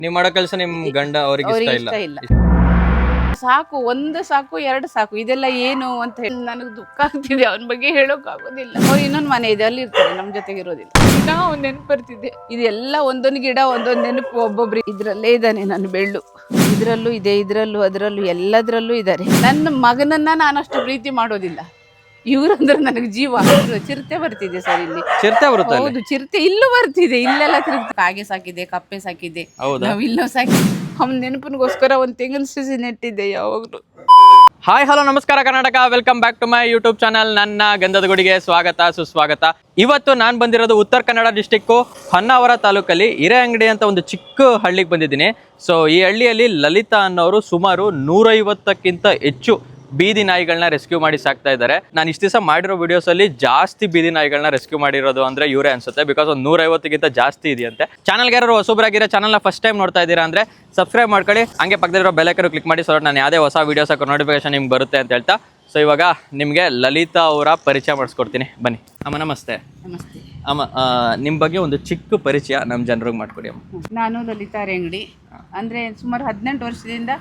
ನೀವ್ ಮಾಡೋ ಕೆಲಸ ನಿಮ್ ಗಂಡ ಅವ್ರಿಗೆ ಇಷ್ಟ ಇಲ್ಲ. ಸಾಕು, ಒಂದು ಸಾಕು, ಎರಡು ಸಾಕು, ಇದೆಲ್ಲ ಏನು ಅಂತ ಹೇಳಿ ನನಗೆ ದುಃಖ ಆಗ್ತಿದೆ. ಅವನ ಬಗ್ಗೆ ಹೇಳೋಕ್ ಆಗೋದಿಲ್ಲ. ಅವ್ರು ಇನ್ನೊಂದು ಮನೆ ಇದೆ, ಅಲ್ಲಿ ಇರ್ತಾರೆ, ನಮ್ ಜೊತೆಗೆ ಇರೋದಿಲ್ಲ. ಅವ್ನು ನೆನಪು ಬರ್ತಿದೆ. ಇದೆಲ್ಲ ಒಂದೊಂದು ಗಿಡ ಒಂದೊಂದು ನೆನಪು. ಒಬ್ಬೊಬ್ರು ಇದ್ರಲ್ಲೇ ಇದ್ದಾನೆ ನನ್ನ ಬೆಳ್ಳು. ಇದ್ರಲ್ಲೂ ಇದೆ, ಇದ್ರಲ್ಲೂ ಅದರಲ್ಲೂ ಎಲ್ಲದ್ರಲ್ಲೂ ಇದ್ದಾರೆ. ನನ್ನ ಮಗನನ್ನ ನಾನಷ್ಟು ಪ್ರೀತಿ ಮಾಡೋದಿಲ್ಲ. ಇವ್ರಂದ್ರೆ ನನಗೆ ಜೀವ. ಚಿರತೆ ಬರ್ತಿದೆ ಸರ್ ಇಲ್ಲಿ. ಚಿರತೆ ಬರುತ್ತೆ? ಹೌದು, ಚಿರತೆ ಇಲ್ಲೂ ಬರ್ತಿದೆ. ಇಲ್ಲೆಲ್ಲ ತಿರುಗ್ತಾ. ಕಾಗೆ ಸಾಕಿದೆ, ಕಪ್ಪೆ ಸಾಕಿದೆ, ನಾವ್ ಇಲ್ಲೂ ಸಾಕಿ. ಅವ್ನ ನೆನಪಿನಗೋಸ್ಕರ ಒಂದು ತೆಂಗಿನ ಸಸಿ ನೆಟ್ಟಿದ್ದೆ ಯಾವಾಗ್ಲೂ. ಹಾಯ್ ಹಲೋ ನಮಸ್ಕಾರ Karnataka, welcome back to my YouTube channel. ನನ್ನ ಗಂಧದ ಗುಡಿಗೆ ಸ್ವಾಗತ ಸುಸ್ವಾಗತ. ಇವತ್ತು ನಾನು ಬಂದಿರೋದು ಉತ್ತರ ಕನ್ನಡ ಡಿಸ್ಟಿಕ್ಕು ಹೊನ್ನಾವರ ತಾಲೂಕಲ್ಲಿ ಹಿರೇಅಂಗಡಿ ಅಂತ ಒಂದು ಚಿಕ್ಕ ಹಳ್ಳಿಗೆ ಬಂದಿದ್ದೀನಿ. ಸೊ ಈ ಹಳ್ಳಿಯಲ್ಲಿ ಲಲಿತಾ ಅನ್ನೋರು ಸುಮಾರು 150ಕ್ಕಿಂತ ಹೆಚ್ಚು ಬೀದಿ ನಾಯಿಗಳನ್ನ ರೆಸ್ಕ್ಯೂ ಮಾಡಿ ಸಾಕ್ತಾ ಇದ್ದಾರೆ. ನಾನು ಇಷ್ಟು ದಿವಸ ಮಾಡಿರೋ ವಿಡಿಯೋಸ್ ಅಲ್ಲಿ ಜಾಸ್ತಿ ಬೀದಿ ನಾಯಿಗಳನ್ನ ರೆಸ್ಕ್ಯೂ ಮಾಡಿರೋದು ಅಂದ್ರೆ ಇವರೇ ಅನ್ಸುತ್ತೆ. ಬಿಕಾಸ್ ಒಂದು 150ಕ್ಕಿಂತ ಜಾಸ್ತಿ ಇದೆಯಂತೆ. ಚಾನಲ್ಗೆ ಯಾರು ಹೊಸಬರಾಗಿರೋ ಚಾನಲ್ನ ಫಸ್ಟ್ ಟೈಮ್ ನೋಡ್ತಾ ಇದ್ದೀರಾ ಅಂದ್ರೆ ಸಬ್ಸ್ಕ್ರೈಬ್ ಮಾಡ್ಕೊಳ್ಳಿ. ಹಂಗೆ ಪಕ್ಕದಲ್ಲಿರೋ ಬೆಲ್ ಐಕಾನ್ ಕ್ಲಿಕ್ ಮಾಡಿ, ಸೊ ನಾನು ಯಾವುದೇ ಹೊಸ ವಿಡಿಯೋಸ್ ಹಾಕೋ ನೋಟಿಫಿಕೇಶನ್ ನಿಮ್ಗೆ ಬರುತ್ತೆ ಅಂತ ಹೇಳ್ತಾ. ಸೊ ಇವಾಗ ನಿಮಗೆ ಲಲಿತಾ ಅವರ ಪರಿಚಯ ಮಾಡಿಸ್ಕೊಡ್ತೀನಿ, ಬನ್ನಿ. ಅಮ್ಮ ನಮಸ್ತೆ. ನಮಸ್ತೆ ಅಮ್ಮ, ನಿಮ್ಮ ಬಗ್ಗೆ ಒಂದು ಚಿಕ್ಕ ಪರಿಚಯ ನಮ್ಮ ಜನರಿಗೆ ಮಾಡ್ಕೊಡಿ ಅಮ್ಮ. ನಾನು ಲಲಿತಾ ಅಂಗಡಿ ಅಂದ್ರೆ ಸುಮಾರು 18 ವರ್ಷದಿಂದ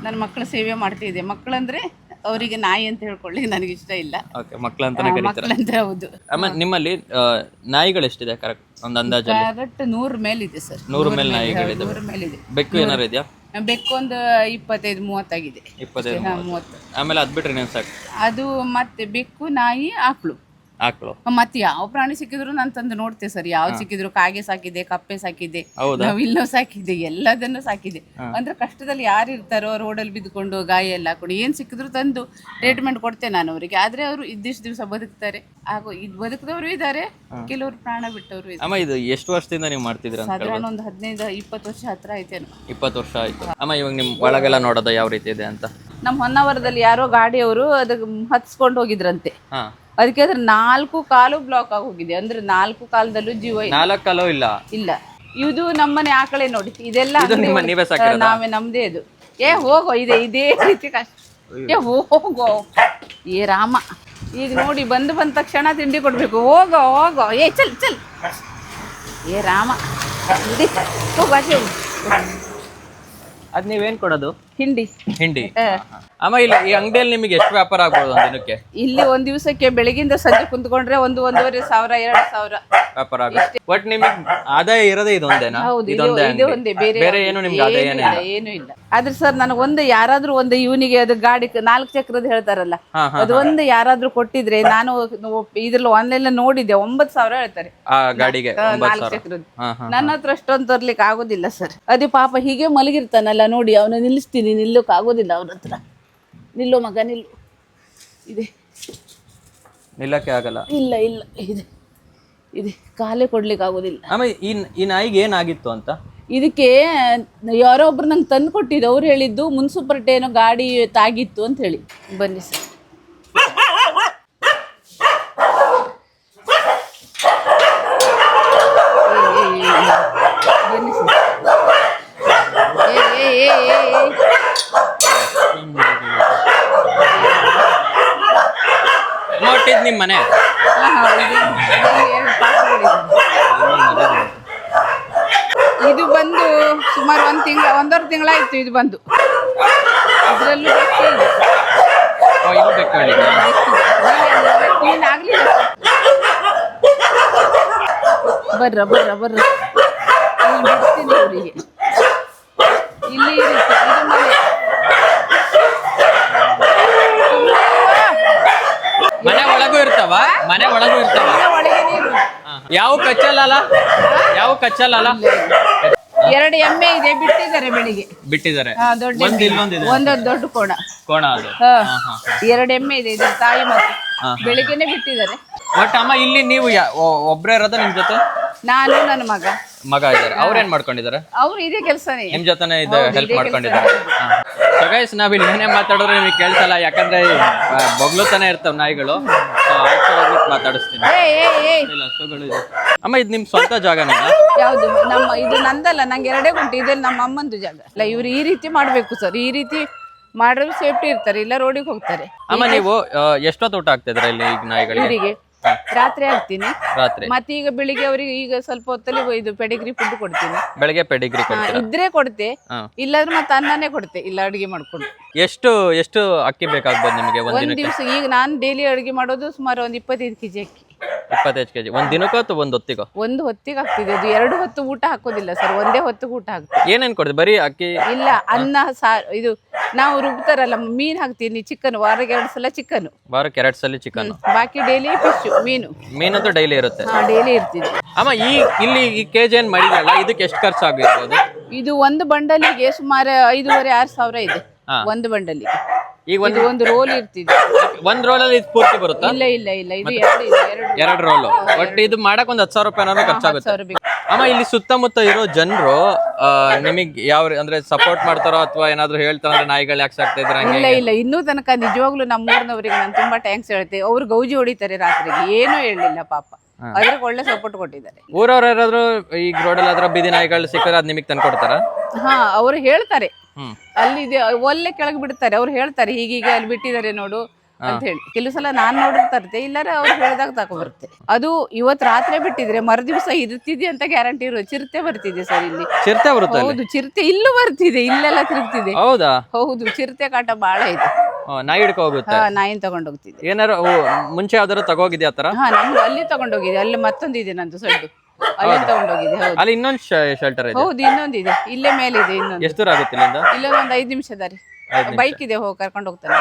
ನನ್ನ ಮಕ್ಕಳ ಸೇವೆ ಮಾಡ್ತಿದ್ದೆ. ಮಕ್ಕಳಂದ್ರೆ ಅವರಿಗೆ ನಾಯಿ ಅಂತ ಹೇಳ್ಕೊಳ್ಳಿ ನನಗೆ ಇಷ್ಟ ಇಲ್ಲ. ಓಕೆ, ಮಕ್ಕಳಂತಾನೆ ಕರೀತಾರೆ. ಮಕ್ಕಳಂದ್ರೆ ಹೌದು. ಅಮ್ಮ, ನಿಮ್ಮಲ್ಲಿ ನಾಯಿಗಳು ಎಷ್ಟಿದೆ ಕರೆಕ್ಟ್ ಒಂದು ಅಂದಾಜಲ್ಲಿ? ಕರೆಕ್ಟ್ 100 ಮೇಲಿದೆ ಸರ್. 100 ಮೇಲೆ ನಾಯಿಗಳಿದೆ. 100 ಮೇಲಿದೆ. ಬೆಕ್ಕು ಏನಾರು ಇದೆಯಾ? ಬೆಕ್ಕು ಒಂದು 25-30 ಆಗಿದೆ. 25-30. ಆಮೇಲೆ ಅದ್ ಬಿಟ್ರೆ ಇನ್ನೇನು ಸಾಕು? ಅದು ಮತ್ತೆ ಬೆಕ್ಕು, ನಾಯಿ, ಆಕಳು. ಮತ್ತೆ ಯಾವ ಪ್ರಾಣಿ ಸಿಕ್ಕಿದ್ರು ನಾನು ತಂದು ನೋಡ್ತೇವೆ ಸರ್. ಯಾವ್ದು ಸಿಕ್ಕಿದ್ರು, ಕಾಗೆ ಸಾಕಿದೆ, ಕಪ್ಪೆ ಸಾಕಿದೆ, ನಾವಿಲ್ಲೋ ಸಾಕಿದೆ, ಎಲ್ಲದನ್ನು ಸಾಕಿದೆ. ಅಂದ್ರೆ ಕಷ್ಟದಲ್ಲಿ ಯಾರು ಇರ್ತಾರೋ ರೋಡಲ್ಲಿ ಬಿದ್ದುಕೊಂಡು ಗಾಯ ಎಲ್ಲ ಹಾಕೊಂಡು ಏನ್ ಸಿಕ್ಕಿದ್ರು ತಂದು ಟ್ರೀಟ್ಮೆಂಟ್ ಕೊಡ್ತೇನೆ ನಾನು ಅವರಿಗೆ. ಆದ್ರೆ ಅವರು ಇದ್ದಿಷ್ಟು ದಿವಸ ಬದುಕ್ತಾರೆ. ಹಾಗೂ ಬದುಕಿದವರು ಇದ್ದಾರೆ, ಕೆಲವರು ಪ್ರಾಣ ಬಿಟ್ಟವರು ಇದ್ದಾರೆ. ಅಮ್ಮ, ಇದು ಎಷ್ಟು ವರ್ಷದಿಂದ ನೀವು ಮಾಡ್ತಿದ್ರ? ಸಾಧಾರಣ ಒಂದು 15-20 ವರ್ಷ ಹತ್ರ ಆಯ್ತೇನು. 20 ವರ್ಷ ಆಯ್ತು. ಅಮ್ಮ, ಇವಾಗ ನಿಮ್ ಒಳಗೆಲ್ಲ ನೋಡೋದು ಯಾವ ರೀತಿ ಇದೆ ಅಂತ? ನಮ್ಮ ಹೊನ್ನಾವರದಲ್ಲಿ ಯಾರೋ ಗಾಡಿಯವರು ಅದಕ್ಕೆ ಹತ್ಸ್ಕೊಂಡು ಹೋಗಿದ್ರಂತೆ. ಅದಕ್ಕೆ ಅದ್ರ 4 ಕಾಲು ಬ್ಲಾಕ್ ಆಗಿ ಹೋಗಿದೆ. ಅಂದ್ರೆ 4 ಕಾಲದಲ್ಲೂ ಜೀವ ಇಲ್ಲ. 4 ಕಾಲು ಇಲ್ಲ. ಇದು ನಮ್ಮನೆ ಆಕಳೆ ನೋಡಿ. ಇದೆಲ್ಲ ನಾವೇ, ನಮ್ದೇ ಇದು. ಹೋಗೋ, ಇದೇ ರೀತಿ ಕಷ್ಟ. ಹೋಗೋ, ರಾಮ. ಈಗ ನೋಡಿ ಬಂದ ತಕ್ಷಣ ತಿಂಡಿ ಕೊಡ್ಬೇಕು. ಹೋಗೋ ಚಲ್ ರಾಮ. ಹೋಗು. ಅದ್ ನೀವೇನ್ ಕೊಡೋದು? ಹಿಂಡಿ. ಅಮ್ಮ, ಇಲ್ಲಿ ಈ ಅಂಗಡಿಯಲ್ಲಿ ನಿಮಗೆ ಎಷ್ಟು ವ್ಯಾಪಾರ ಆಗ್ಬೋದು ಒಂದ್ ದಿನಕ್ಕೆ? ಇಲ್ಲಿ ಒಂದ್ ದಿವಸಕ್ಕೆ ಬೆಳಗಿಂದ ಸಂಜೆ ಕುಂತ್ಕೊಂಡ್ರೆ 1-1.5 ಸಾವಿರ 2,000 ವ್ಯಾಪಾರ ಆಗುತ್ತೆ. ಬಟ್ ನಿಮಗೆ ಆದಾಯ ಇರೋದೇ ಇದೊಂದೇನಾ? ಇದೊಂದೇ, ಬೇರೆ ಏನು ನಿಮ್ಗೆ ಆದಾಯ ಏನು ಇಲ್ಲ. ಆದ್ರೆ ಸರ್ ನನಗೆ ಯಾರಾದ್ರೂ ಒಂದು ಇವನಿಗೆ ಅದು ಗಾಡಿ 4 ಚಕ್ರದ ಹೇಳ್ತಾರಲ್ಲ, ಅದು ಒಂದು ಯಾರಾದ್ರೂ ಕೊಟ್ಟಿದ್ರೆ, ನಾನು ಇದ್ರಲ್ಲಿ ಆನ್ಲೈನ್ ನೋಡಿದ್ದೆ, 9,000 ಹೇಳ್ತಾರೆ ಗಾಡಿಗೆ 4 ಚಕ್ರದ್ದು. ನನ್ನ ಹತ್ರ ಅಷ್ಟೊಂದು ತರ್ಲಿಕ್ಕೆ ಆಗೋದಿಲ್ಲ ಸರ್. ಅದೇ ಪಾಪ ಹೀಗೆ ಮಲಗಿರ್ತಾನಲ್ಲ ನೋಡಿ, ಅವನು ನಿಲ್ಲಿಸ್ತೀನಿ, ನಿಲ್ಲೋಕೆ ಆಗೋದಿಲ್ಲ ಅವ್ರ ಹತ್ರ. ನಿಲ್ಲೋ ಮಗ, ನಿಲ್ಲು. ಇದೆ, ನಿಲ್ಲಕ್ಕೆ ಆಗಲ್ಲ. ಇಲ್ಲ ಇದೆ ಕಾಲೇ ಕೊಡ್ಲಿಕ್ಕೆ ಆಗೋದಿಲ್ಲ. ಆಮೇಲೆ ಈ ನಾಯಿಗೆ ಏನಾಗಿತ್ತು ಅಂತ? ಇದಕ್ಕೆ ಯಾರೋ ಒಬ್ರು ನಂಗೆ ತಂದು ಕೊಟ್ಟಿದ್ದು. ಅವ್ರು ಹೇಳಿದ್ದು ಮುನ್ಸಿಪಾಲಿಟಿ ಏನೋ ಗಾಡಿ ತಾಗಿತ್ತು ಅಂತ ಹೇಳಿ. ಬನ್ನಿ ಸರ್. ಬನ್ನಿ ಸರ್. ನೋಟಿದ್ ನಿಮ್ ಮನೆ? ಇದು ಬಂದು ಸುಮಾರು 1.5 ತಿಂಗಳಾಯ್ತು. ಇದು ಬಂದು ಇದರಲ್ಲೂ ಆಗ್ಲಿಲ್ಲ. ಬರ್ರ ಬಿಡ್ತೀನಿ ಅವರಿಗೆ. ಇಲ್ಲಿ ಇರುತ್ತೆ, ಇದು ಮನೆ ಒಳಗೂ ಇರ್ತಾವ? ಒಳಗೆ ನೀರು. ಯಾವ ಕಚ್ಚಲ್ಲ? 2 ಎಮ್ಮೆ ಇದೆ, ಬಿಟ್ಟಿದ್ದಾರೆ ಬೆಳಿಗ್ಗೆ. ಒಂದೊಂದು ದೊಡ್ಡ ಕೋಣ ಅದು. 2 ಎಮ್ಮೆ ಇದೆ, ಇದ್ರ ತಾಯಿ ಮತ್ತೆ ಬೆಳಿಗ್ಗೆನೆ ಬಿಟ್ಟಿದ್ದಾರೆ. ಬಟ್ ಅಮ್ಮ, ಇಲ್ಲಿ ನೀವು ಒಬ್ರೇ ಇರೋದ? ನಿಮ್ ಜೊತೆ ನಾನು, ನನ್ನ ಮಗ ಇದ್ದಾರೆ. ಅವ್ರೇನ್ ಮಾಡ್ಕೊಂಡಿದ್ದಾರೆ? ಅವ್ರು ಇದೇ ಕೆಲಸನೇ ನಿಮ್ ಜೊತೆನೆ ಹೆಲ್ಪ್ ಮಾಡ್ಕೊಂಡಿದ್ದಾರೆ. ಸೊ ಗೈಸ್, ನಾವ್ ಇಲ್ಲಿ ಏನೇ ಮಾತಾಡೋರು ನಿಮಗೆ ಕೇಳ್ಸಲ್ಲ, ಯಾಕಂದ್ರೆ ಬೊಗ್ಲುತ್ತಾನೆ ಇರ್ತಾವ ನಾಯಿಗಳು. ಮಾತಾಡಿಸ್ತೀನಿ. ಅಮ್ಮ, ಇದು ನಿಮ್ ಸ್ವಂತ ಜಾಗನೇ? ಯಾವ್ದು? ಇದು ನಂದಲ್ಲ, ನಂಗೆ 2 ಗುಂಟೆ. ಇದೆಲ್ಲ ನಮ್ಮ ಅಮ್ಮಂದು ಜಾಗ. ಅಲ್ಲ, ಇವ್ರು ಈ ರೀತಿ ಮಾಡ್ಬೇಕು ಸರ್. ಈ ರೀತಿ ಮಾಡಿದ್ರೆ ಸೇಫ್ಟಿ ಇರ್ತಾರೆ, ಇಲ್ಲ ರೋಡಿಗೆ ಹೋಗ್ತಾರೆ. ಅಮ್ಮ, ನೀವು ಎಷ್ಟೊತ್ತು ಊಟ ಆಗ್ತಿದ್ರ ಇಲ್ಲಿ ಈಗ ನಾಯಿಗಳಿಗೆ? ಇವರಿಗೆ ರಾತ್ರಿ ಹಾಕ್ತೀನಿ. ರಾತ್ರಿ ಮತ್ತೆ ಈಗ ಬೆಳಿಗ್ಗೆ ಅವರಿಗೆ ಈಗ ಸ್ವಲ್ಪ ಹೊತ್ತಲ್ಲಿ ಇದು ಪೆಡಿಗ್ರಿ ಫುಡ್ ಕೊಡ್ತೀನಿ. ಬೆಳಗ್ಗೆ ಪೆಡಿಗ್ರಿ ಕೊಡ್ತೀರಾ? ಇದ್ರೆ ಕೊಡ್ತೆ, ಇಲ್ಲಾಂದ್ರೆ ಮತ್ತೆ ಅನ್ನನೇ ಕೊಡ್ತೆ, ಇಲ್ಲ ಅಡುಗೆ ಮಾಡ್ಕೊಂಡು. ಎಷ್ಟು ಎಷ್ಟು ಅಕ್ಕಿ ಬೇಕಾಗ್ಬೋದು ನಿಮಗೆ ಒಂದ್ ದಿವಸ? ಈಗ ನಾನು ಡೈಲಿ ಅಡುಗೆ ಮಾಡೋದು ಸುಮಾರು ಒಂದು 25 ಕೆಜಿ ಅಕ್ಕಿ. 25 ಕೆಜಿ ಒಂದ್ ದಿನಕ್ಕೂ ಅಥವಾ ಒಂದ್ ಹೊತ್ತಿಗೋ? ಒಂದು ಹೊತ್ತಿಗೆ ಆಗ್ತಿದೆ. ಅದು 2 ಹೊತ್ತು ಊಟ ಹಾಕೋದಿಲ್ಲ ಸರ್, ಒಂದೇ ಹೊತ್ತಿಗೆ ಊಟ ಹಾಕ್ತೀವಿ. ಏನೇನ್ ಕೊಡ್ತೀವಿ? ಬರೀ ಅಕ್ಕಿ? ಇಲ್ಲ, ಅನ್ನ ಸಾರು, ಇದು ನಾವು ರುಬ್ತಾರಲ್ಲ, ಮೀನ್ ಹಾಕ್ತೀನಿ, ಚಿಕನ್ ವಾರಕ್ಕೆ 2 ಸಲ ಚಿಕನ್, ವಾರಕ್ಕೆ 2 ಸಲ ಚಿಕನ್, ಬಾಕಿ ಡೈಲಿ ಫಿಶ್, ಮೀನಂತೂ ಡೈಲಿ ಇರುತ್ತೆ. ಡೈಲಿ ಇರ್ತಿದೆ. ಅಮ್ಮ ಇಲ್ಲಿ ಈ ಕೆಜಿ ಏನ್ ಮಾಡಿದ್ರಲ್ಲ, ಇದಕ್ಕೆ ಎಷ್ಟು ಖರ್ಚು ಆಗಿರ್ಬೋದು? ಇದು ಒಂದು ಬಂಡಲಿಗೆ ಸುಮಾರು 5,500-6 ಸಾವಿರ ಇದೆ. ಒಂದು ಬಂಡಲಿಗೆ. ಈಗ ಒಂದು ರೋಲ್ ಇರ್ತಿದೆ. ಒಂದ್ ರೋಲ್ ಅಲ್ಲಿ ಪೂರ್ತಿ ಬರುತ್ತಾ? ಇಲ್ಲ ಇಲ್ಲ ಇಲ್ಲ, ಇದು 2 ರೋಲ್. ಒಟ್ಟು ಇದು ಮಾಡಕ್ ಒಂದು 10,000 ರೂಪಾಯಿ ಖರ್ಚಾಗುತ್ತೆ. ಅಮ್ಮ, ಇಲ್ಲಿ ಸುತ್ತಮುತ್ತ ಇರೋ ಜನರು ನಿಮಗ್ ಯಾವ ಅಂದ್ರೆ ಸಪೋರ್ಟ್ ಮಾಡ್ತಾರೋ ಅಥವಾ ಏನಾದ್ರು ಹೇಳ್ತಾರ ನಾಯಿಗಳು ಯಾಕೆ ಸಾಕ್ತಾ ಇದ್ರ? ಇಲ್ಲ ಇಲ್ಲ, ಇನ್ನೂ ತನಕ ನಿಜವಾಗ್ಲೂ ನಮ್ಮೂರಿನವರಿಗೆ ನಾನು ತುಂಬಾ ಟ್ಯಾಂಕ್ಸ್ ಹೇಳ್ತೇವೆ. ಅವ್ರು ಗೌಜಿ ಹೊಡಿತಾರೆ ರಾತ್ರಿಗೆ, ಏನೂ ಹೇಳಲಿಲ್ಲ ಪಾಪ. ಅದ್ರಿಗೆ ಒಳ್ಳೆ ಸಪೋರ್ಟ್ ಕೊಟ್ಟಿದ್ದಾರೆ. ಊರವ್ರು ಯಾರಾದ್ರೂ ಈಗ ರೋಡಲ್ಲಿ ಆದ್ರ ಬೀದಿ ನಾಯಿಗಳು ಸಿಕ್ಕರೆ ಅದ್ ನಿಮಗ್ ತಂದು ಕೊಡ್ತಾರ? ಹಾ, ಅವ್ರು ಹೇಳ್ತಾರೆ. ಅಲ್ಲಿ ಒಳ್ಳೆ ಕೆಳಗೆ ಬಿಡ್ತಾರೆ, ಅವ್ರು ಹೇಳ್ತಾರೆ ಹೀಗೀಗ ಅಲ್ಲಿ ಬಿಟ್ಟಿದ್ದಾರೆ ನೋಡು ಅಂತ ಹೇಳಿ. ಕೆಲವು ಸಲ ನಾನ್ ನೋಡಿರ್ತರ್ತೆ, ಇಲ್ಲಾರೆ ಅವ್ರು ಹೇಳಿದಾಗ ತಕೊ ಬರುತ್ತೆ. ಅದು ಇವತ್ ರಾತ್ರಿ ಬಿಟ್ಟಿದ್ರೆ ಮರುದಿವ್ಸ ಇರ್ತಿದೆ ಅಂತ ಗ್ಯಾರಂಟಿ ಇರೋ. ಚಿರತೆ ಬರ್ತಿದೆ ಸರ್ ಇಲ್ಲಿ. ಚಿರತೆ ಬರುತ್ತೆ? ಹೌದು, ಚಿರತೆ ಇಲ್ಲೂ ಬರ್ತಿದೆ, ಇಲ್ಲೆಲ್ಲ ತಿರುಗ್ತಿದೆ. ಹೌದಾ? ಹೌದು, ಚಿರತೆ ಕಾಟ ಬಹಳ ಇದೆ. ನಾಯಿ ಹಿಡ್ಕೊ ಹೋಗುತ್ತೆ? ನಾಯಿನ ತಗೊಂಡೋಗ್ತಿದೆ. ಏನಾರು ಮುಂಚೆ ಯಾವ್ದಾರು ತಗೋಗಿದ್ಯಾ ಆತರ? ಹಾ, ನಮ್ದು ಅಲ್ಲಿ ತಗೊಂಡೋಗಿದೆ. ಅಲ್ಲಿ ಮತ್ತೊಂದಿದೆ ನಂದು ಸಡ್ಡು, ಅಲ್ಲಿ ತಗೊಂಡೋಗಿದೆ. ಅಲ್ಲಿ ಇನ್ನೊಂದು ಶೆಲ್ಟರ್ ಇದೆ? ಹೌದು, ಇನ್ನೊಂದಿದೆ, ಇಲ್ಲೇ ಮೇಲೆ ಇದೆ ಇನ್ನೊಂದು. ಎಷ್ಟು ದೂರ ಆಗುತ್ತೆ ಇಲ್ಲಿಂದ? ಇಲ್ಲ, ಒಂದು 5 ನಿಮಿಷ ದಾರಿ. ಬೈಕ್ ಇದೆ, ಹೋಗಿ ಕರ್ಕೊಂಡು ಹೋಗ್ತಾನೆ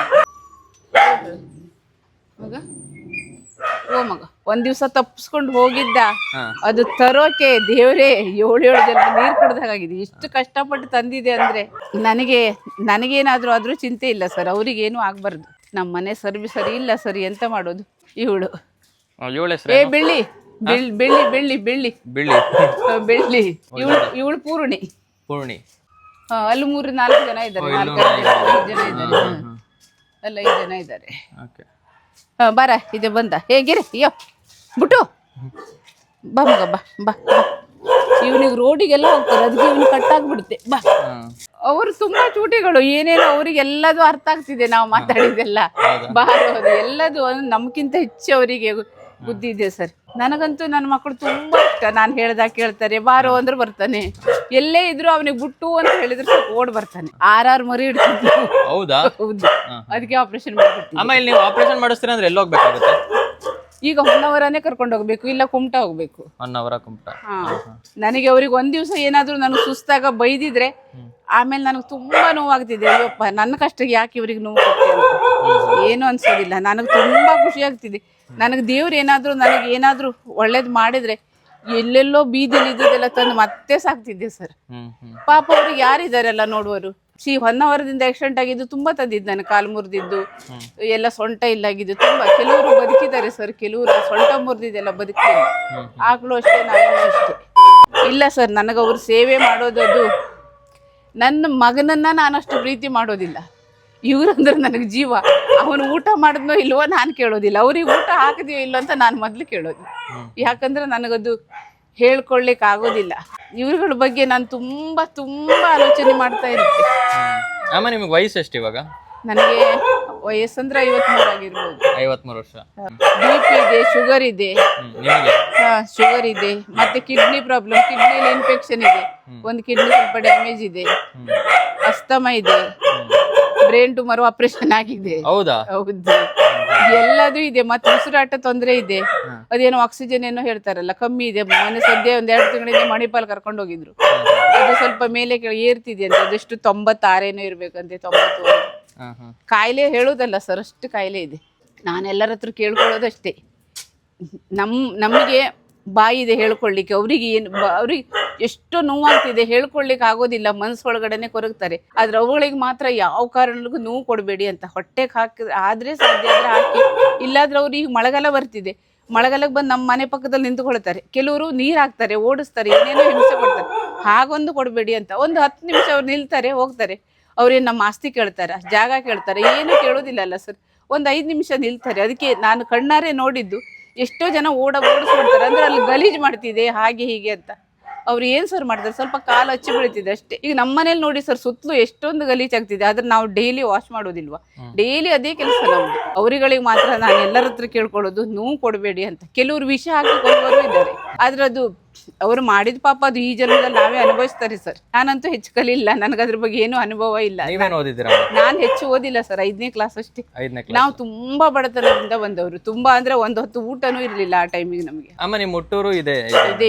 ಮಗ. ಓ ಮಗ, ಒಂದ್ ದಿವ್ಸ ತಪ್ಪಿಸ್ಕೊಂಡು ಹೋಗಿದ್ದ, ಅದು ತರೋಕೆ ದೇವ್ರೇ 7 ಜನ ನೀರ್ ಕುಡ್ದಾಗಿದೆ. ಎಷ್ಟು ಕಷ್ಟಪಟ್ಟು ತಂದಿದೆ ಅಂದ್ರೆ ನನಗೇನಾದ್ರೂ ಆದ್ರೂ ಚಿಂತೆ ಇಲ್ಲ ಸರ್, ಅವ್ರಿಗೇನು ಆಗ್ಬಾರ್ದು. ನಮ್ಮ ಮನೆ ಸರಿ ಇಲ್ಲ ಸರಿ, ಎಂತ ಮಾಡೋದು? ಇವಳು ಬೆಳ್ಳಿ ಬೆಳ್ಳಿ ಬೆಳ್ಳಿ ಬೆಳ್ಳಿ ಬೆಳ್ಳಿ ಇವಳು ಪೂರ್ಣಿ. ಅಲ್ಲಿ 3-4 ಜನ ಇದ್ದಾರೆ, 4-5 ಜನ ಇದ್ದಾರೆ. ಅಲ್ಲ, 5 ಜನ ಇದ್ದಾರೆ. ಬಾರ, ಇದೆ ಬಂದ. ಹೇಗಿರಿ? ಅಯ್ಯೋ ಬಿಟ್ಟು ಬಾ ಮಗ, ಬಾ ಬಾ. ಇವನಿಗೆ ರೋಡಿಗೆಲ್ಲ ಹೋಗ್ತಾರೆ, ಅದಕ್ಕೆ ಇವನು ಕಟ್ಟಾಗ್ಬಿಡುತ್ತೆ. ಬಾ. ಅವರು ತುಂಬಾ ಚೂಟಿಗಳು, ಏನೇನೋ ಅವ್ರಿಗೆಲ್ಲದು ಅರ್ಥ ಆಗ್ತಿದೆ ನಾವು ಮಾತಾಡಿದೆಲ್ಲ. ಬಾರೋದು ಎಲ್ಲದು ನಮ್ಗಿಂತ ಹೆಚ್ಚು ಅವರಿಗೆ ಬುದ್ಧಿ ಇದೆ ಸರ್. ನನಗಂತೂ ನನ್ನ ಮಕ್ಕಳು ತುಂಬಾ ಇಷ್ಟ. ನಾನು ಹೇಳ್ದಾಗ ಕೇಳ್ತಾರೆ, ಬಾರೋ ಅಂದ್ರೆ ಬರ್ತಾನೆ. ಎಲ್ಲೇ ಇದ್ರು ಅವನಿಗೆ ಬಿಟ್ಟು ಅಂತ ಹೇಳಿದ್ರೆ ಸ್ವಲ್ಪ ಓಡ್ ಬರ್ತಾನೆ. 6 ಮರಿ ಇಡ್ತಿದ್ದೆ. ಹೌದಾ? ಹೌದು, ಅದಕ್ಕೆ ಆಪರೇಷನ್ ಮಾಡ್ಬಿಡ್ತೀನಿ. ಆಮೇಲೆ ನೀವು ಆಪರೇಷನ್ ಮಾಡಿಸ್ತೀರ ಅಂದ್ರೆ ಎಲ್ಲಿ ಹೋಗ್ಬೇಕಾಗುತ್ತೆ? ಈಗ ಹೊನ್ನವರನೇ ಕರ್ಕೊಂಡು ಹೋಗ್ಬೇಕು, ಇಲ್ಲ ಕುಮಟಾ ಹೋಗ್ಬೇಕು. ಹೊನ್ನವರ, ಕುಮಟಾ. ನನಗೆ ಅವ್ರಿಗೆ ಒಂದ್ ದಿವ್ಸ ಏನಾದ್ರು ನನಗೆ ಸುಸ್ತಾಗ ಬೈದಿದ್ರೆ ಆಮೇಲೆ ನನಗೆ ತುಂಬಾ ನೋವಾಗ್ತಿದೆ. ಅಯ್ಯಪ್ಪ, ನನ್ನ ಕಷ್ಟಕ್ಕೆ ಯಾಕೆ ಇವ್ರಿಗೆ ನೋವು ಕೊಟ್ಟೆ ಅಂತ ಏನು ಅನ್ಸೋದಿಲ್ಲ. ನನಗೆ ತುಂಬಾ ಖುಷಿ ಆಗ್ತಿದೆ. ನನಗೆ ದೇವ್ರು ನನಗೆ ಏನಾದ್ರು ಒಳ್ಳೇದ್ ಮಾಡಿದ್ರೆ ಎಲ್ಲೆಲ್ಲೋ ಬೀದಿಲಿ ಇದ್ದದೆಲ್ಲ ತಂದು ಮತ್ತೆ ಸಾಕ್ತಿದ್ದೆ ಸರ್. ಪಾಪ ಅವ್ರಿಗೆ ಯಾರಿದಾರೆಲ್ಲ ನೋಡುವರು. ಹೊನ್ನವರದಿಂದ ಆಕ್ಸಿಡೆಂಟ್ ಆಗಿದ್ದು ತುಂಬಾ ತಂದಿದ್ದು, ನಾನು ಕಾಲು ಮುರಿದಿದ್ದು ಎಲ್ಲ, ಸೊಂಟ ಇಲ್ಲಾಗಿದ್ದು ತುಂಬಾ. ಕೆಲವರು ಬದುಕಿದ್ದಾರೆ ಸರ್, ಕೆಲವರು ಸೊಂಟ ಮುರಿದಿದ್ದೆಲ್ಲ ಬದುಕಿಲ್ಲ. ಆಕಳು ಅಷ್ಟೇ, ನಾನು ಅಷ್ಟೇ. ಇಲ್ಲ ಸರ್, ನನಗೆ ಅವ್ರು ಸೇವೆ ಮಾಡೋದದು, ನನ್ನ ಮಗನನ್ನ ನಾನಷ್ಟು ಪ್ರೀತಿ ಮಾಡೋದಿಲ್ಲ. ಇವ್ರಂದ್ರೆ ನನಗೆ ಜೀವ. ಅವನು ಊಟ ಮಾಡಿದ್ನೋ ಇಲ್ವೋ ನಾನು ಕೇಳೋದಿಲ್ಲ, ಅವ್ರಿಗೆ ಊಟ ಹಾಕಿದೀವೋ ಇಲ್ಲೋ ಅಂತ ನಾನು ಮೊದ್ಲು ಕೇಳೋದು. ಯಾಕಂದ್ರೆ ನನಗದು ಹೇಳ್ಕೊಳ್ಲಿಕ್ಕೆ ಆಗೋದಿಲ್ಲ. ಇವ್ರಗಳ ಬಗ್ಗೆ ನಾನು ತುಂಬಾ ತುಂಬಾ ಆಲೋಚನೆ ಮಾಡ್ತಾ ಇರುತ್ತೆ. ಅಮ್ಮ, ನಿಮಗೆ ವಯಸ್ಸು ಎಷ್ಟು ಇವಾಗ? ನನಗೆ ವಯಸ್ಸಂದ್ರೆ 53 ಆಗಿರ್ಬೋದು. 53 ವರ್ಷ. BP ಇದೆ, ಶುಗರ್ ಇದೆ. ಶುಗರ್ ಇದೆ, ಮತ್ತೆ ಕಿಡ್ನಿ ಪ್ರಾಬ್ಲಮ್, ಕಿಡ್ನಿಯಲ್ಲಿ ಇನ್ಫೆಕ್ಷನ್ ಇದೆ. ಒಂದು ಕಿಡ್ನಿ ಸ್ವಲ್ಪ ಡ್ಯಾಮೇಜ್ ಇದೆ, ಅಸ್ತಮ ಇದೆ, ಬ್ರೈನ್ ಟ್ಯೂಮರ್ ಆಪರೇಷನ್ ಆಗಿದೆ. ಹೌದಾ? ಹೌದು, ಎಲ್ಲದೂ ಇದೆ. ಮತ್ತೆ ಉಸಿರಾಟ ತೊಂದರೆ ಇದೆ. ಅದೇನೋ ಆಕ್ಸಿಜನ್ ಏನೋ ಹೇಳ್ತಾರಲ್ಲ ಕಮ್ಮಿ ಇದೆ. ಮೊನ್ನೆ ಸದ್ಯ 1-2 ತಿಂಗಳಿಂದ ಮಣಿಪಾಲ್ ಕರ್ಕೊಂಡು ಹೋಗಿದ್ರು. ಅದು ಸ್ವಲ್ಪ ಮೇಲೆ ಏರ್ತಿದೆ ಅಂತ, ಅದೆಷ್ಟು 96 ಏನೋ ಇರ್ಬೇಕಂತೆ, 90. ಕಾಯಿಲೆ ಹೇಳೋದಲ್ಲ ಸರ್, ಅಷ್ಟು ಕಾಯಿಲೆ ಇದೆ. ನಾನೆಲ್ಲರ ಹತ್ರ ಕೇಳ್ಕೊಳ್ಳೋದಷ್ಟೇ, ನಮಗೆ ಬಾಯಿ ಇದೆ ಹೇಳ್ಕೊಳ್ಳಿಕ್ಕೆ. ಅವ್ರಿಗೆ ಎಷ್ಟು ನೋವಾಗ್ತಿದೆ ಹೇಳ್ಕೊಳ್ಳಿಕ್ಕೆ ಆಗೋದಿಲ್ಲ, ಮನಸ್ಸೊಳಗಡೆನೆ ಕೊರಗ್ತಾರೆ. ಆದ್ರೆ ಅವುಗಳಿಗೆ ಮಾತ್ರ ಯಾವ ಕಾರಣಕ್ಕೂ ನೋವು ಕೊಡಬೇಡಿ ಅಂತ ಹೊಟ್ಟೆಗೆ ಆದ್ರೆ ಸಾಧ್ಯ ಆದ್ರೆ ಹಾಕಿ. ಇಲ್ಲಾದ್ರೆ ಅವ್ರು ಈಗ ಮಳೆಗಾಲ ಬರ್ತಿದೆ, ಮಳೆಗಾಲಕ್ಕೆ ಬಂದು ನಮ್ಮ ಮನೆ ಪಕ್ಕದಲ್ಲಿ ನಿಂತ್ಕೊಳ್ತಾರೆ. ಕೆಲವರು ನೀರು ಹಾಕ್ತಾರೆ, ಓಡಿಸ್ತಾರೆ, ಏನೇನೋ ಹಿಂಸೆ ಕೊಡ್ತಾರೆ. ಹಾಗೊಂದು ಕೊಡಬೇಡಿ ಅಂತ. ಒಂದು 10 ನಿಮಿಷ ಅವ್ರು ನಿಲ್ತಾರೆ, ಹೋಗ್ತಾರೆ. ಅವ್ರೇನು ನಮ್ಮ ಆಸ್ತಿ ಕೇಳ್ತಾರೆ, ಜಾಗ ಕೇಳ್ತಾರೆ, ಏನು ಕೇಳೋದಿಲ್ಲ ಅಲ್ಲ ಸರ್. ಒಂದು 5 ನಿಮಿಷ ನಿಲ್ತಾರೆ. ಅದಕ್ಕೆ ನಾನು ಕಣ್ಣಾರೆ ನೋಡಿದ್ದು, ಎಷ್ಟೋ ಜನ ಓಡಿಸ್ಬಿಡ್ತಾರೆ. ಅಂದ್ರೆ ಅಲ್ಲಿ ಗಲೀಜು ಮಾಡ್ತಿದೆ ಹಾಗೆ ಹೀಗೆ ಅಂತ. ಅವ್ರು ಏನ್ ಸರ್ ಮಾಡ್ತಾರೆ, ಸ್ವಲ್ಪ ಕಾಲು ಹಚ್ಚಿ ಬೀಳ್ತಿದೆ ಅಷ್ಟೇ. ಈಗ ನಮ್ಮ ಮನೇಲಿ ನೋಡಿ ಸರ್, ಸುತ್ತಲೂ ಎಷ್ಟೊಂದು ಗಲೀಜ್ ಆಗ್ತಿದೆ, ಆದ್ರೆ ನಾವು ಡೈಲಿ ವಾಶ್ ಮಾಡೋದಿಲ್ವಾ? ಡೈಲಿ ಅದೇ ಕೆಲಸ ನಮ್ದು. ಅವರುಗಳಿಗೆ ಮಾತ್ರ ನಾನು ಎಲ್ಲರ ಹತ್ರ ಕೇಳ್ಕೊಳ್ಳೋದು, ನೋವು ಕೊಡಬೇಡಿ ಅಂತ. ಕೆಲವರು ವಿಷ ಹಾಕಿ ಕೊಡುವವರು ಇದ್ದಾರೆ, ಆದ್ರೆ ಅದು ಅವ್ರು ಮಾಡಿದ ಪಾಪ ಅದು ಈ ಜನ್ಮದಲ್ಲಿ ನಾವೇ ಅನುಭವಿಸ್ತಾರೆ ಸರ್. ನಾನಂತೂ ಹೆಚ್ಚು ಕಲಿಲ್ಲ, ನನಗದ್ರ ಬಗ್ಗೆ ಏನು ಅನುಭವ ಇಲ್ಲ. ನಾನ್ ಹೆಚ್ಚು ಓದಿಲ್ಲ ಸರ್, 5ನೇ ಕ್ಲಾಸ್ ಅಷ್ಟೇ. ನಾವು ತುಂಬಾ ಬಡತನದಿಂದ ಬಂದವರು, ತುಂಬಾ ಅಂದ್ರೆ ಒಂದು ಹೊತ್ತು ಊಟನೂ ಇರ್ಲಿಲ್ಲ ಆ ಟೈಮಿಗೆ ನಮಗೆ. ಅಮ್ಮ ನಿಮ್ಮ ಹುಟ್ಟೂರು ಇದೆ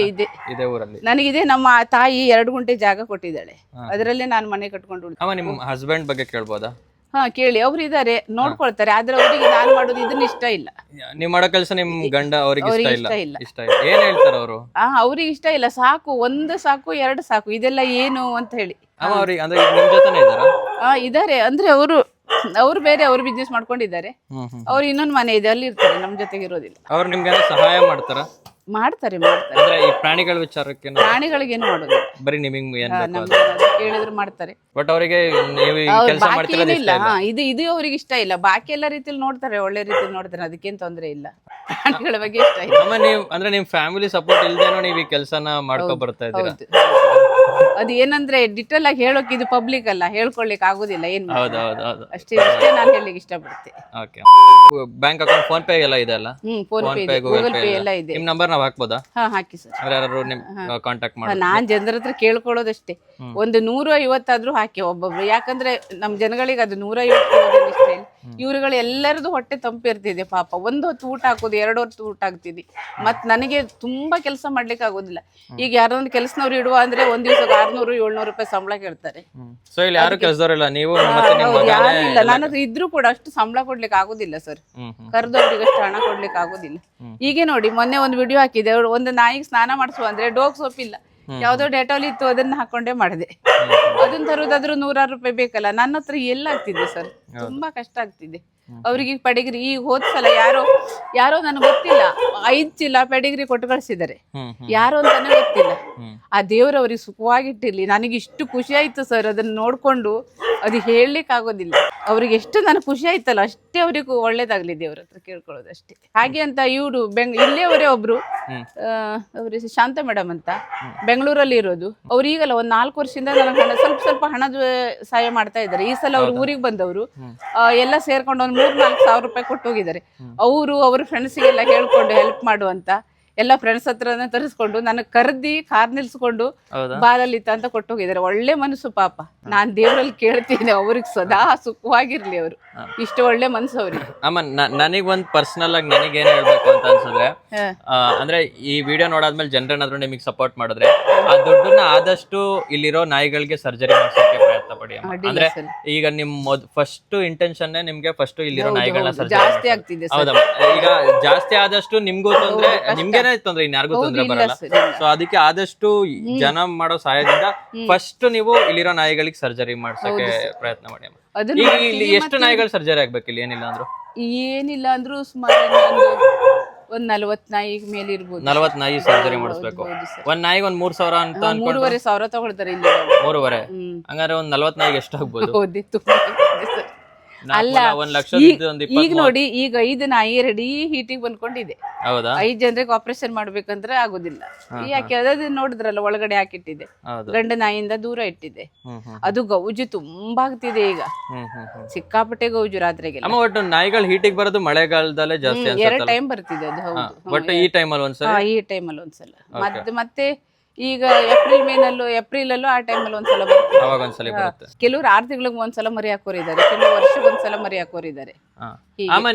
ಇದೆ ಊರಲ್ಲಿ? ನನಗಿದೆ, ನಮ್ಮ ತಾಯಿ 2 ಗುಂಟೆ ಜಾಗ ಕೊಟ್ಟಿದ್ದಾಳೆ, ಅದರಲ್ಲೇ ನಾನು ಮನೆ ಕಟ್ಕೊಂಡು. ಅಮ್ಮ ನಿಮ್ಮ ಹಸ್ಬೆಂಡ್ ಬಗ್ಗೆ ಕೇಳ್ಬೋದಾ? ಹಾ ಕೇಳಿ, ಅವ್ರು ಇದಾರೆ, ನೋಡ್ಕೊಳ್ತಾರೆ, ಆದ್ರೆ ಅವರಿಗೆ ನಾನು ಮಾಡೋದು ಇದನ್ನ ಇಷ್ಟ ಇಲ್ಲ. ನೀವ್ ಮಾಡೋ ಕೆಲಸ ನಿಮ್ ಗಂಡ ಅವ್ರಿಗೆ ಇಷ್ಟ ಇಲ್ಲ? ಇಷ್ಟ ಇಲ್ಲ. ಏನ್ ಹೇಳ್ತಾರ ಅವರು? ಅವ್ರಿಗೆ ಇಷ್ಟ ಇಲ್ಲ, ಸಾಕು, ಒಂದು ಸಾಕು, 2 ಸಾಕು, ಇದೆಲ್ಲ ಏನು ಅಂತ ಹೇಳಿ. ಅವ್ರಿಗೆ ಅಂದ್ರೆ ನಿಮ್ ಜೊತೆನೇ ಇದಾರ? ಇದಾರೆ, ಅಂದ್ರೆ ಅವ್ರು ಬೇರೆ, ಅವ್ರು ಬಿಸ್ನೆಸ್ ಮಾಡ್ಕೊಂಡಿದ್ದಾರೆ. ಅವ್ರು ಇನ್ನೊಂದು ಮನೆ ಇದೆ, ಅಲ್ಲಿ ಇರ್ತಾರೆ, ನಮ್ ಜೊತೆಗೆ ಇರೋದಿಲ್ಲ. ಅವ್ರು ನಿಮ್ಗೆ ಸಹಾಯ ಮಾಡ್ತಾರ? ಮಾಡ್ತಾರೆ. ಅಂದ್ರೆ ಈ ಪ್ರಾಣಿಗಳ ವಿಚಾರಕ್ಕೆ? ಪ್ರಾಣಿಗಳಿಗೇನು ಮಾಡೋದು, ಬರೀ ನಿಮಗೆ ಕೇಳಿದ್ರು ಮಾಡ್ತಾರೆ. ಬಟ್ ಅವರಿಗೆ ಇದು ಅವ್ರಿಗೆ ಇಷ್ಟ ಇಲ್ಲ. ಬಾಕಿ ಎಲ್ಲ ರೀತಿಯಲ್ಲಿ ನೋಡ್ತಾರೆ, ಒಳ್ಳೆ ರೀತಿಯಲ್ಲಿ ನೋಡ್ತಾರೆ, ಅದಕ್ಕೇನ್ ತೊಂದ್ರೆ ಇಲ್ಲ. ಪ್ರಾಣಿಗಳ ಬಗ್ಗೆ ಇಷ್ಟ ಇಲ್ಲ. ನೀವು ಅಂದ್ರೆ ನಿಮ್ ಫ್ಯಾಮಿಲಿ ಸಪೋರ್ಟ್ ಇಲ್ದೇನೋ ನೀವು ಈ ಕೆಲಸನ ಮಾಡ್ಕೊ ಬರ್ತಾ ಇದ್ದೀರಾ? ಅದು ಏನಂದ್ರೆ ಡಿಟೇಲ್ ಆಗಿ ಹೇಳೋಕೆ ಇದು ಪಬ್ಲಿಕ್ ಅಲ್ಲ, ಹೇಳ್ಕೊಳ್ಲಿಕ್ಕೆ ಆಗುದಿಲ್ಲ. ಏನ್ ಅಷ್ಟೇ ನಾನು ಹೇಳಲಿಕ್ಕೆ ಇಷ್ಟಪಡ್ತೆ. ಬ್ಯಾಂಕ್ ಅಕೌಂಟ್, ಫೋನ್ ಪೇ ಎಲ್ಲ ಇದೆ ಅಲ್ಲ? ಫೋನ್ ಪೇ, ಗೂಗಲ್ ಪೇ ಎಲ್ಲ ಇದೆ. ನಿಮ್ ನಂಬರ್ ನಾವ್ ಹಾಕ್ಬೋದಾ? ಹಾಕಿ ಸರ್. ಯಾರು ನಿಮ್ ಕಾಂಟ್ಯಾಕ್ಟ್ ಮಾಡಿ? ನಾನ್ ಜನರ ಹತ್ರ ಕೇಳ್ಕೊಳ್ಳೋದಷ್ಟೇ, ಒಂದು 150 ಆದ್ರೂ ಹಾಕಿ ಒಬ್ಬೊಬ್ರು. ಯಾಕಂದ್ರೆ ನಮ್ ಜನಗಳಿಗೆ ಅದು 150 ಇಷ್ಟ ಇಲ್ಲ. ಇವ್ರುಗಳು ಎಲ್ಲರದು ಹೊಟ್ಟೆ ತಂಪಿರ್ತಿದೆ ಪಾಪ. 1 ಹೊತ್ತು ಊಟ ಹಾಕೋದು, 2 ಹೊತ್ತು ಊಟ ಆಗ್ತಿದೆ. ಮತ್ ನನಗೆ ತುಂಬಾ ಕೆಲಸ ಮಾಡ್ಲಿಕ್ಕೆ ಆಗೋದಿಲ್ಲ. ಈಗ ಯಾರೊಂದು ಕೆಲಸನವ್ರು ಇಡುವ ಅಂದ್ರೆ ಒಂದ್ ದಿವಸಕ್ಕೆ 600-700 ರೂಪಾಯಿ ಸಂಬಳ ಕೇಳ್ತಾರೆ. ಸೊ ಇಲ್ಲಿ ಯಾರು ಕೆಲಸದವರಿಲ್ಲ, ನೀವು ಇಲ್ಲ. ನನ್ನ ಹತ್ರ ಇದ್ರೂ ಕೂಡ ಅಷ್ಟು ಸಂಬಳ ಕೊಡ್ಲಿಕ್ಕೆ ಆಗುದಿಲ್ಲ ಸರ್. ಕರೆದವ್ರಿಗೆ ಅಷ್ಟು ಹಣ ಕೊಡ್ಲಿಕ್ಕೆ ಆಗುದಿಲ್ಲ. ಹೀಗೆ ನೋಡಿ, ಮೊನ್ನೆ ಒಂದು ವಿಡಿಯೋ ಹಾಕಿದೆ, ಒಂದು ನಾಯಿಗೆ ಸ್ನಾನ ಮಾಡಿಸುವ ಅಂದ್ರೆ ಡೋಗ್ ಸೋಪ್ ಇಲ್ಲ, ಯಾವ್ದೋ ಡೆಟಾಲ್ ಇತ್ತು, ಅದನ್ನ ಹಾಕೊಂಡೇ ಮಾಡಿದೆ. ಅದನ್ನ ತರುವುದಾದ್ರೂ 100 ರೂಪಾಯಿ ಬೇಕಲ್ಲ. ನನ್ನ ಹತ್ರ ಎಲ್ಲ ಆಗ್ತಿದೆ ಸರ್, ತುಂಬಾ ಕಷ್ಟ ಆಗ್ತಿದೆ. ಅವ್ರಿಗೆ ಪೆಡಿಗ್ರಿ ಈಗ ಹೋದ್ಸಲ ಯಾರೋ ನನಗೆ ಗೊತ್ತಿಲ್ಲ 5 ಚೀಲ ಪೆಡಿಗ್ರಿ ಕೊಟ್ಟು ಕಳ್ಸಿದ್ದಾರೆ. ಯಾರು ಅಂತಾನೆ ಗೊತ್ತಿಲ್ಲ. ಆ ದೇವ್ರ ಅವ್ರಿಗೆ ಸುಖವಾಗಿಟ್ಟಿರ್ಲಿ. ನನಗೆ ಇಷ್ಟು ಖುಷಿ ಆಯ್ತು ಸರ್ ಅದನ್ನ ನೋಡ್ಕೊಂಡು, ಅದು ಹೇಳಲಿಕ್ಕೆ ಆಗೋದಿಲ್ಲ. ಅವ್ರಿಗೆ ಎಷ್ಟು ನನಗೆ ಖುಷಿ ಆಯ್ತಲ್ಲ, ಅಷ್ಟೇ ಅವ್ರಿಗೂ ಒಳ್ಳೇದಾಗ್ಲಿ ದೇವ್ರ ಹತ್ರ ಕೇಳ್ಕೊಳ್ಳೋದು ಅಷ್ಟೇ. ಹಾಗೆ ಅಂತ ಇವ್ರು ಇಲ್ಲೇವರೇ ಒಬ್ರು, ಅವ್ರ ಶಾಂತ ಮೇಡಮ್ ಅಂತ, ಬೆಂಗಳೂರಲ್ಲಿ ಇರೋದು. ಅವ್ರು ಈಗಲ್ಲ ಒಂದ್ 4 ವರ್ಷದಿಂದ ನನಗೆ ಸ್ವಲ್ಪ ಹಣದ ಸಹಾಯ ಮಾಡ್ತಾ ಇದ್ದಾರೆ. ಈ ಸಲ ಅವ್ರು ಊರಿಗೆ ಬಂದವರು ಎಲ್ಲ ಸೇರ್ಕೊಂಡು ಒಂದ್ 3-4 ಸಾವಿರ ರೂಪಾಯಿ ಕೊಟ್ಟು ಹೋಗಿದ್ದಾರೆ. ಅವರು ಅವ್ರ ಫ್ರೆಂಡ್ಸಿಗೆಲ್ಲ ಹೇಳ್ಕೊಂಡು ಹೆಲ್ಪ್ ಮಾಡುವಂತ ಎಲ್ಲ ಫ್ರೆಂಡ್ಸ್ ಹತ್ರನೇ ತರಿಸ್ಕೊಂಡು ನನಗೆ ಕರ್ದಿ ಕಾರ್ ನಿಲ್ಸ್ಕೊಂಡು ಬಾಲಲ್ಲಿತ್ತ ಅಂತ ಕೊಟ್ಟು ಹೋಗಿದ್ದಾರೆ. ಒಳ್ಳೆ ಮನಸ್ಸು ಪಾಪ. ನಾನ್ ದೇವರಲ್ಲಿ ಕೇಳ್ತೀನಿ ಅವ್ರಿಗೆ ಸದಾ ಸುಖವಾಗಿರ್ಲಿ. ಅವರು ಇಷ್ಟು ಒಳ್ಳೆ ಮನಸ್ಸು ಅವ್ರಿಗೆ. ಅಮ್ಮ ನನಗ್ ಒಂದ್ ಪರ್ಸನಲ್ ಆಗಿ ನನಗೆ ಏನ್ ಹೇಳ್ಬೇಕು ಅಂತ ಅನ್ಸಿದ್ರೆ, ಅಂದ್ರೆ ಈ ವಿಡಿಯೋ ನೋಡಾದ್ಮೇಲೆ ಜನರೇನಾದ್ರೂ ನಿಮಗೆ ಸಪೋರ್ಟ್ ಮಾಡಿದ್ರೆ ಆ ದುಡ್ಡನ್ನ ಆದಷ್ಟು ಇಲ್ಲಿರೋ ನಾಯಿಗಳಿಗೆ ಸರ್ಜರಿ ಮಾಡ್ಸೋಕೆ ಪ್ರಯತ್ನ ಪಡಿ. ಅಂದ್ರೆ ಈಗ ನಿಮ್ ಫಸ್ಟ್ ಇಂಟೆನ್ಷನ್ ನಿಮ್ಗೆ ಫಸ್ಟ್ ಇಲ್ಲಿರೋ ನಾಯಿಗಳನ್ನ ಜಾಸ್ತಿ ಆಗ್ತಿದೆ. ಹೌದಮ್ಮ, ಈಗ ಜಾಸ್ತಿ ಆದಷ್ಟು ನಿಮ್ಗೂ ತೊಂದ್ರೆ, ನಿಮ್ಗೇನೆ ತೊಂದ್ರೆ, ಇನ್ಯಾರಿಗೂ ತೊಂದ್ರೆ ಬರಲ್ಲ. ಸೊ ಅದಕ್ಕೆ ಆದಷ್ಟು ಜನ ಮಾಡೋ ಸಹಾಯದಿಂದ ಫಸ್ಟ್ ನೀವು ಇಲ್ಲಿರೋ ನಾಯಿಗಳಿಗೆ ಸರ್ಜರಿ ಮಾಡ್ಸಕ್ಕೆ ಪ್ರಯತ್ನ ಮಾಡಿ. ಈಗ ಇಲ್ಲಿ ಎಷ್ಟು ನಾಯಿಗಳು ಸರ್ಜರಿ ಆಗ್ಬೇಕು? ಇಲ್ಲಿ ಏನಿಲ್ಲ ಅಂದ್ರೂ ಸುಮಾರು ಒಂದ್ 40 ನಾಯಿ ಮೇಲೆ ಇರ್ಬೋದು. 40 ನಾಯಿ ಸರ್ಜರಿ ಮಾಡಿಸ್ಬೇಕು. ಒಂದ್ ನಾಯಿಗೆ ಒಂದ್ 3,000 ಅಂತ 3,500 ತಗೊಳ್ತಾರೆ ಇಲ್ಲಿ. 3,500 ಹಂಗಾರೆ ಒಂದ್ 40 ನಾಯಿಗೆ ಎಷ್ಟಾಗ್ಬೋದು? ಅಲ್ಲ, ಈಗ ನೋಡಿ, ಈಗ 5 ನಾಯಿ ರೆಡಿ ಹೀಟಿಗೆ ಬಂದ್ಕೊಂಡಿದೆ. 5 ಜನರಿಗೆ ಆಪರೇಷನ್ ಮಾಡ್ಬೇಕಂದ್ರೆ ಆಗುದಿಲ್ಲ. ಯಾಕೆ ಅದನ್ನ ನೋಡಿದ್ರಲ್ಲ, ಒಳಗಡೆ ಹಾಕಿಟ್ಟಿದೆ, ಗಂಡ ನಾಯಿಯಿಂದ ದೂರ ಇಟ್ಟಿದೆ. ಅದು ಗೌಜು ತುಂಬಾ ಆಗ್ತಿದೆ ಈಗ, ಸಿಕ್ಕಾಪಟ್ಟೆ ಗೌಜು ರಾತ್ರಿಗೆ. ಒಟ್ಟು ನಾಯಿಗಳು ಹೀಟಿಗೆ ಬರೋದು ಮಳೆಗಾಲದಲ್ಲೇ ಜಾಸ್ತಿ. 2 ಟೈಮ್ ಬರ್ತಿದೆ ಅದು. ಹೌದು, ಈ ಟೈಮಲ್ಲಿ ಒಂದ್ಸಲ ಮತ್ತೆ ಈಗ ಏಪ್ರಿಲ್ ಅಲ್ಲೂ ಆ ಟೈಮಲ್ಲೂ ಒಂದ್ಸಲ ಬರುತ್ತೆ. ಕೆಲವ್ರು 6 ತಿಂಗಳಿಗೆ ಒಂದ್ಸಲ ಮರಿ ಹಾಕೋರಿದ್ದಾರೆ, ಕೆಲವು ವರ್ಷಕ್ಕೆ ಒಂದ್ಸಲ ಮರಿ ಹಾಕೋರಿದ್ದಾರೆ.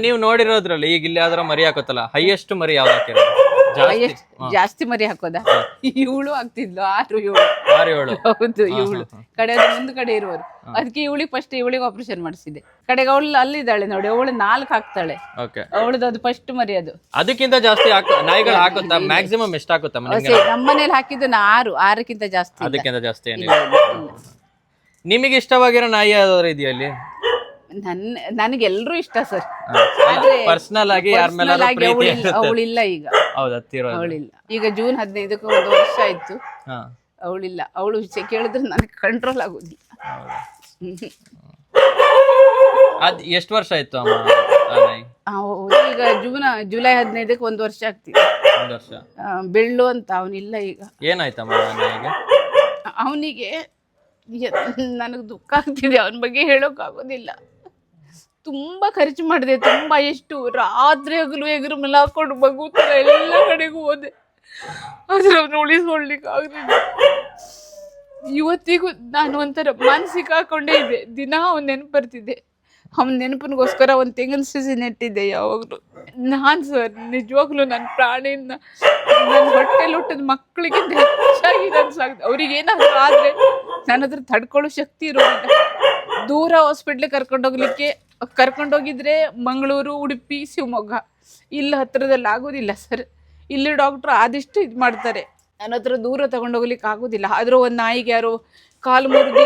ನೀವು ನೋಡಿರೋದ್ರಲ್ಲಿ ಈಗ ಇಲ್ಲಿ ಯಾವ್ದಾರ ಮರಿ ಹಾಕೋತಲ್ಲ, ಹೈಯೆಸ್ಟ್ ಮರಿ ಯಾವ್ದು ಹಾಕಿರೋದು? ಜಾಸ್ತಿ ಮರಿ ಹಾಕೋದ? ಇವಳು ಆಗ್ತಿದ್ಲು 6-7. ಹೌದು, ಇವಳು ಮುಂದ್ ಕಡೆ ಇರುವರು. ಅದಕ್ಕೆ ಇವಳಿಗೆ ಫಸ್ಟ್ ಆಪರೇಷನ್ ಮಾಡಿಸಿದೆ. ಕಡೆಗೆ ಅವಳು ಅಲ್ಲಿದ್ದಾಳೆ ನೋಡಿ, ಅವಳು 4 ಹಾಕ್ತಾಳೆ. ಅವಳದು ಅದು ಫಸ್ಟ್ ಮರಿ. ಅದು ಅದಕ್ಕಿಂತ ಜಾಸ್ತಿ ನಾಯಿಗಳು ಹಾಕುತ್ತಾ? ಮ್ಯಾಕ್ಸಿಮಮ್ ಎಷ್ಟು ಹಾಕುತ್ತಾ? ನಮ್ಮನೇಲಿ ಹಾಕಿದ್ದು 6ಕ್ಕಿಂತ ಜಾಸ್ತಿ. ಅದಕ್ಕಿಂತ ಜಾಸ್ತಿ ನಿಮಗೆ ಇಷ್ಟವಾಗಿರೋ ನಾಯಿ ಯಾವ್ದಾದ್ರು ಇದೆಯಾ ಇಲ್ಲಿ? ನನಗೆಲ್ಲರೂ ಇಷ್ಟ ಸರ್. ಪರ್ಸನಲ್ ಆಗಿ ಅವಳಿಲ್ಲ ಈಗ. ಅವಳಿಲ್ಲ ಈಗ. ಜೂನ್ 15ಕ್ಕೆ 1 ವರ್ಷ ಆಯ್ತು. ಅವಳಿಲ್ಲ. ಅವಳು ಕೇಳಿದ್ರೆ ನನಗೆ ಕಂಟ್ರೋಲ್ ಆಗೋದಿಲ್ಲ. ಅದ್ ಎಷ್ಟು ವರ್ಷ ಆಯ್ತು ಅಮ್ಮ ಆ ನಾಯಿ? ಈಗ ಜುಲೈ 15ಕ್ಕೆ 1 ವರ್ಷ ಆಗ್ತಿದೆ. 1 ವರ್ಷ. ಬೆಳ್ಳು ಅಂತ ಅವನಿಲ್ಲ ಈಗ. ಏನಾಯ್ತಮ್ಮ ಆ ನಾಯಿಗೆ? ಅವನಿಗೆ ನನಗೆ ದುಃಖ ಆಗ್ತಿದೆ, ಅವನ ಬಗ್ಗೆ ಹೇಳೋಕ್ಕಾಗೋದಿಲ್ಲ. ತುಂಬಾ ಖರ್ಚು ಮಾಡಿದೆ, ತುಂಬಾ ಎಷ್ಟು ರಾತ್ರಿ ಹಗಲು ಎಗರು ಮೇಲೆ ಹಾಕೊಂಡು ಮಗು ಥರ ಎಲ್ಲ ಕಡೆಗೂ ಹೋದೆ, ಆದ್ರೆ ಅವನು ಉಳಿಸ್ಕೊಳ್ಲಿಕ್ಕೆ ಆಗಲಿಲ್ಲ. ಇವತ್ತಿಗೂ ನಾನು ಒಂಥರ ಮಾನಸಿಕ ಹಾಕೊಂಡೇ ಇದೆ. ದಿನ ಅವನ ನೆನಪು ಬರ್ತಿದೆ. ಅವನ ನೆನಪಿಗೋಸ್ಕರ ಒಂದು ತೆಂಗಿನ ಸಸಿ ನೆಟ್ಟಿದ್ದೆ ಯಾವಾಗಲೂ ನಾನು. ಸರ್ ನಿಜವಾಗ್ಲೂ ನನ್ನ ಪ್ರಾಣಿನ ನನ್ನ ಹೊಟ್ಟೆಲಿ ಹುಟ್ಟಿದ ಮಕ್ಕಳಿಗಿಂತ ಹೆಚ್ಚಾಗಿ ನಾನು ಸಾಕ್ದೆ. ಅವ್ರಿಗೆ ಏನಾದರೂ ಆದರೆ ನನ್ನ ಹತ್ರ ತಡ್ಕೊಳ್ಳೋ ಶಕ್ತಿ ಇರೋದಿಲ್ಲ. ದೂರ ಹಾಸ್ಪಿಟ್ಲಿಗೆ ಕರ್ಕೊಂಡೋಗಿದ್ರೆ ಮಂಗಳೂರು, ಉಡುಪಿ, ಶಿವಮೊಗ್ಗ, ಇಲ್ಲಿ ಹತ್ತಿರದಲ್ಲಿ ಆಗೋದಿಲ್ಲ ಸರ್. ಇಲ್ಲಿ ಡಾಕ್ಟ್ರು ಆದಷ್ಟು ಇದು ಮಾಡ್ತಾರೆ, ನನ್ನ ಹತ್ರ ದೂರ ತಗೊಂಡೋಗ್ಲಿಕ್ಕೆ ಆಗೋದಿಲ್ಲ. ಆದರೂ ಒಂದು ನಾಯಿಗೆ ಯಾರೋ ಕಾಲು ಮುರಿದು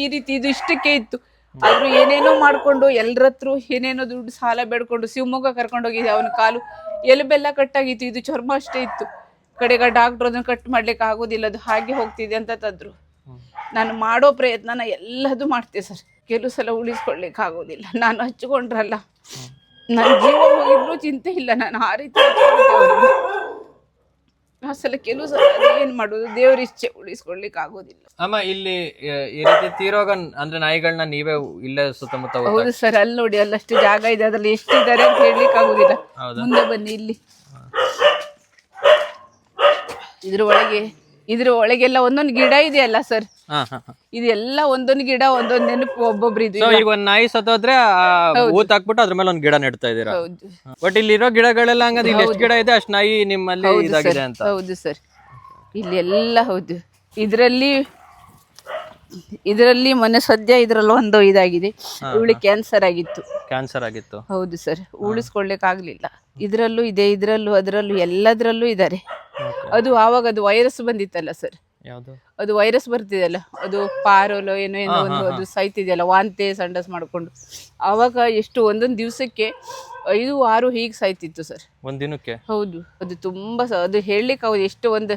ಈ ರೀತಿ ಇದು ಇಷ್ಟಕ್ಕೆ ಇತ್ತು. ಆದರೂ ಏನೇನೋ ಮಾಡಿಕೊಂಡು ಎಲ್ಲರ ಹತ್ರ ಏನೇನೋ ದುಡ್ಡು ಸಾಲ ಬೇಡ್ಕೊಂಡು ಶಿವಮೊಗ್ಗ ಕರ್ಕೊಂಡೋಗಿದ್ದೆ. ಅವನ ಕಾಲು ಎಲುಬೆಲ್ಲ ಕಟ್ಟಾಗಿತ್ತು, ಇದು ಚರ್ಮ ಅಷ್ಟೇ ಇತ್ತು. ಕಡೆಗೆ ಡಾಕ್ಟ್ರು ಅದನ್ನು ಕಟ್ ಮಾಡ್ಲಿಕ್ಕೆ ಆಗೋದಿಲ್ಲ, ಅದು ಹಾಗೆ ಹೋಗ್ತಿದೆ ಅಂತ ತಂದ್ರು. ನಾನು ಮಾಡೋ ಪ್ರಯತ್ನನ ಎಲ್ಲದೂ ಮಾಡ್ತೆ ಸರ್. ಕೆಲವು ಸಲ ಉಳಿಸ್ಕೊಳ್ಲಿಕ್ಕೆ ಆಗೋದಿಲ್ಲ. ನಾನು ಹಚ್ಕೊಂಡ್ರಲ್ಲ, ನನ್ನ ಜೀವ ಹೋಗಿದ್ರು ಚಿಂತೆ ಇಲ್ಲ, ನಾನು ಆ ರೀತಿ ಆ ಸಲ ಕೆಲವು ಸಲ ಏನು ಮಾಡೋದು, ದೇವ್ರ ಇಚ್ಛೆ, ಉಳಿಸ್ಕೊಳ್ಲಿಕ್ಕೆ ಆಗೋದಿಲ್ಲ. ಅಮ್ಮ ಇಲ್ಲಿ ಈ ರೀತಿ ತೀರೋಗ ಅಂದ್ರೆ ನಾಯಿಗಳನ್ನ ನೀವೇ ಇಲ್ಲೇ ಸುತ್ತಮುತ್ತ? ಹೌದು ಸರ್, ಅಲ್ಲಿ ನೋಡಿ, ಅಲ್ಲಷ್ಟು ಜಾಗ ಇದೆ, ಅದ್ರಲ್ಲಿ ಎಷ್ಟಿದ್ದಾರೆ ಅಂತ ಹೇಳಲಿಕ್ಕೆ ಆಗೋದಿಲ್ಲ. ಮುಂದೆ ಬನ್ನಿ, ಇಲ್ಲಿ ಇದ್ರ ಒಳಗೆಲ್ಲ ಒಂದೊಂದು ಗಿಡ ಇದೆಯಲ್ಲ ಸರ್, ಇದೆಲ್ಲ ಒಂದೊಂದು ಗಿಡ ಒಂದೊಂದು ನೆನಪು ಒಬ್ಬೊಬ್ರು ಇದು. ಈಗ ಒಂದ್ ನಾಯಿ ಸತ್ತೋದ್ರೆ ಊತ್ ಹಾಕ್ಬಿಟ್ಟು ಅದ್ರ ಮೇಲೆ ಒಂದ್ ಗಿಡ ನೆಡ್ತಾ ಇದೀರಾ. ಬಟ್ ಇಲ್ಲಿರೋ ಗಿಡಗಳೆಲ್ಲ ಹಂಗದ ಇಲ್ಲಿ ಎಷ್ಟು ಗಿಡ ಇದೆ ಅಷ್ಟು ನಾಯಿ ನಿಮ್ಮಲ್ಲಿ ಇದಾಗಿದೆ ಅಂತ? ಹೌದು ಸರ್, ಇಲ್ಲಿ ಎಲ್ಲ ಹೌದು. ಇದರಲ್ಲಿ ಮೊನ್ನೆ ಸದ್ಯ ಇದ್ರಲ್ಲಿ ಒಂದು ಇದಾಗಿದೆ, ಇವಳಿಗೆ ಕ್ಯಾನ್ಸರ್ ಆಗಿತ್ತು. ಹೌದು ಸರ್, ಉಳಿಸ್ಕೊಳ್ಲಿಕ್ಕೆ ಆಗ್ಲಿಲ್ಲ. ಇದ್ರಲ್ಲೂ ಇದೆ, ಇದ್ರಲ್ಲೂ ಅದರಲ್ಲೂ ಎಲ್ಲದರಲ್ಲೂ ಇದ್ದಾರೆ. ಅದು ಆವಾಗ ಅದು ವೈರಸ್ ಬಂದಿತ್ತಲ್ಲ ಸರ್, ಅದು ವೈರಸ್ ಬರ್ತಿದೆಯಲ್ಲ, ಅದು ಪಾರೋಲೋ ಏನೋ ಒಂದು ಅದು ಸಾಯ್ತಿದೆಯಲ್ಲ, ವಾಂತಿ ಸಂಡಸ್ ಮಾಡ್ಕೊಂಡು. ಆವಾಗ ಎಷ್ಟು ಒಂದೊಂದು ದಿವಸಕ್ಕೆ 5-6 ಹೀಗೆ ಸಾಯ್ತಿತ್ತು ಸರ್, ಒಂದಿನಕ್ಕೆ. ಹೌದು, ಅದು ತುಂಬಾ ಅದು ಹೇಳಲಿಕ್ಕೆ ಆಗೋದು.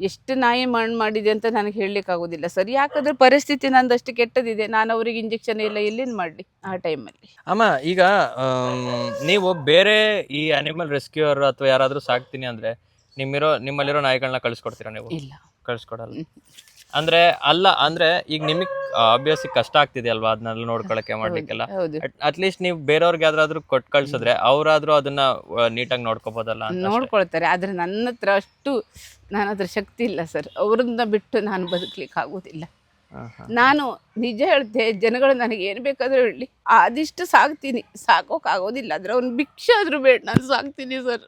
ಎಷ್ಟು ನಾಯಿ ಮಣ್ಣು ಮಾಡಿದೆ ಅಂತ ನನಗೆ ಹೇಳಲಿಕ್ಕೆ ಆಗೋದಿಲ್ಲ ಸರ್. ಯಾಕಂದ್ರೆ ಪರಿಸ್ಥಿತಿ ನಂದಷ್ಟು ಕೆಟ್ಟದಿದೆ. ನಾನು ಅವ್ರಿಗೆ ಇಂಜೆಕ್ಷನ್ ಎಲ್ಲ ಎಲ್ಲಿಂದ ಮಾಡಲಿ ಆ ಟೈಮಲ್ಲಿ. ಅಮ್ಮ, ಈಗ ನೀವು ಬೇರೆ ಈ ಅನಿಮಲ್ ರೆಸ್ಕ್ಯೂರ್ ಅಥವಾ ಯಾರಾದ್ರೂ ಸಾಕ್ತೀನಿ ಅಂದ್ರೆ ನಿಮ್ಮಲ್ಲಿರೋ ನಾಯಿಗಳನ್ನ ಕಳಿಸ್ಕೊಡ್ತೀರಾ ನೀವು? ಇಲ್ಲ, ಕಳಿಸ್ಕೊಡಲ್ಲ. ಅಂದ್ರೆ ಈಗ ನಿಮಗ್ ಅಭ್ಯಾಸ ಕಷ್ಟ ಆಗ್ತಿದೆ ಅಲ್ವಾ ಅದನ್ನೆಲ್ಲ ನೋಡ್ಕೊಳಕ್ಕೆ ಮಾಡ್ಲಿಕ್ಕೆಲ್ಲ. ಅಟ್ಲೀಸ್ಟ್ ನೀವು ಬೇರೆಯವ್ರಿಗೆ ಯಾವ್ದಾದ್ರು ಕೊಟ್ಟು ಕಳ್ಸಿದ್ರೆ ಅವ್ರಾದ್ರೂ ಅದನ್ನ ನೀಟಾಗಿ ನೋಡ್ಕೋಬಹುದಲ್ಲ? ನೋಡ್ಕೊಳ್ತಾರೆ, ಆದ್ರೆ ನನ್ನ ಹತ್ರ ಶಕ್ತಿ ಇಲ್ಲ ಸರ್. ಅವ್ರನ್ನ ಬಿಟ್ಟು ನಾನು ಬದುಕ್ಲಿಕ್ಕೆ ಆಗೋದಿಲ್ಲ. ನಾನು ನಿಜ ಹೇಳ್ತೆ, ಜನಗಳು ನನಗೆ ಏನು ಬೇಕಾದ್ರೂ ಹೇಳಿ ಆದಿಷ್ಟು ಸಾಕ್ತೀನಿ, ಸಾಕೋಕ್ಕಾಗೋದಿಲ್ಲ. ಆದ್ರೆ ಅವ್ನು ಭಿಕ್ಷೆ ಆದ್ರೂ ಬೇಡ, ನಾನು ಸಾಕ್ತೀನಿ ಸರ್.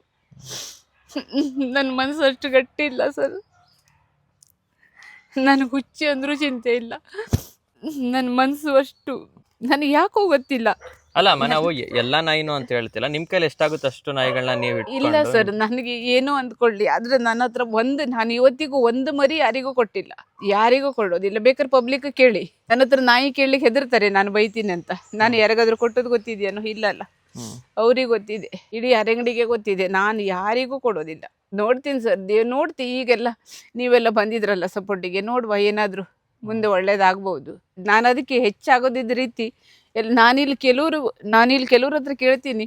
ನನ್ನ ಮನಸ್ಸು ಅಷ್ಟು ಗಟ್ಟಿ ಇಲ್ಲ ಸರ್. ನನಗೆ ಹುಚ್ಚಿ ಅಂದ್ರೂ ಚಿಂತೆ ಇಲ್ಲ, ನನ್ನ ಮನಸ್ಸು ಅಷ್ಟು ನನಗೆ ಯಾಕೋ ಗೊತ್ತಿಲ್ಲ. ಅಲ್ಲ ನಾವು ಎಲ್ಲಾ ನಾಯಿನೂ ಅಂತ ಹೇಳ್ತಿಲ್ಲ, ನಿಮ್ ಕೈಲಿ ಎಷ್ಟಾಗುತ್ತೆ ಅಷ್ಟು ನಾಯಿಗಳನ್ನ ನೀವು ಇಲ್ಲ ಸರ್, ನನಗೆ ಏನೋ ಅಂದ್ಕೊಳ್ಳಿ, ಆದ್ರೆ ನನ್ನ ಹತ್ರ ನಾನು ಇವತ್ತಿಗೂ ಒಂದು ಮರಿ ಯಾರಿಗೂ ಕೊಟ್ಟಿಲ್ಲ, ಯಾರಿಗೂ ಕೊಡೋದಿಲ್ಲ. ಬೇಕಾದ್ರೆ ಪಬ್ಲಿಕ್ ಕೇಳಿ, ನನ್ನ ಹತ್ರ ನಾಯಿ ಕೇಳಲಿಕ್ಕೆ ಹೆದರ್ತಾರೆ ನಾನು ಬೈತೀನಿ ಅಂತ. ನಾನು ಯಾರಿಗಾದ್ರೂ ಕೊಟ್ಟದ್ದು ಗೊತ್ತಿದೆಯೇನೋ? ಇಲ್ಲಲ್ಲ, ಅವ್ರಿಗೆ ಗೊತ್ತಿದೆ, ಇಡೀ ಅರಂಗಡಿಗೆ ಗೊತ್ತಿದೆ. ನಾನು ಯಾರಿಗೂ ಕೊಡೋದಿಲ್ಲ. ನೋಡ್ತೀನಿ ಸರ್, ನೋಡ್ತೀನಿ. ಈಗೆಲ್ಲ ನೀವೆಲ್ಲ ಬಂದಿದ್ರಲ್ಲ ಸಪೋರ್ಟಿಗೆ, ನೋಡುವ ಏನಾದರೂ ಮುಂದೆ ಒಳ್ಳೇದಾಗ್ಬೋದು. ನಾನು ಅದಕ್ಕೆ ಹೆಚ್ಚಾಗೋದಿದ್ದ ರೀತಿ ನಾನಿಲ್ಲಿ ಕೆಲವ್ರ ಹತ್ರ ಕೇಳ್ತೀನಿ,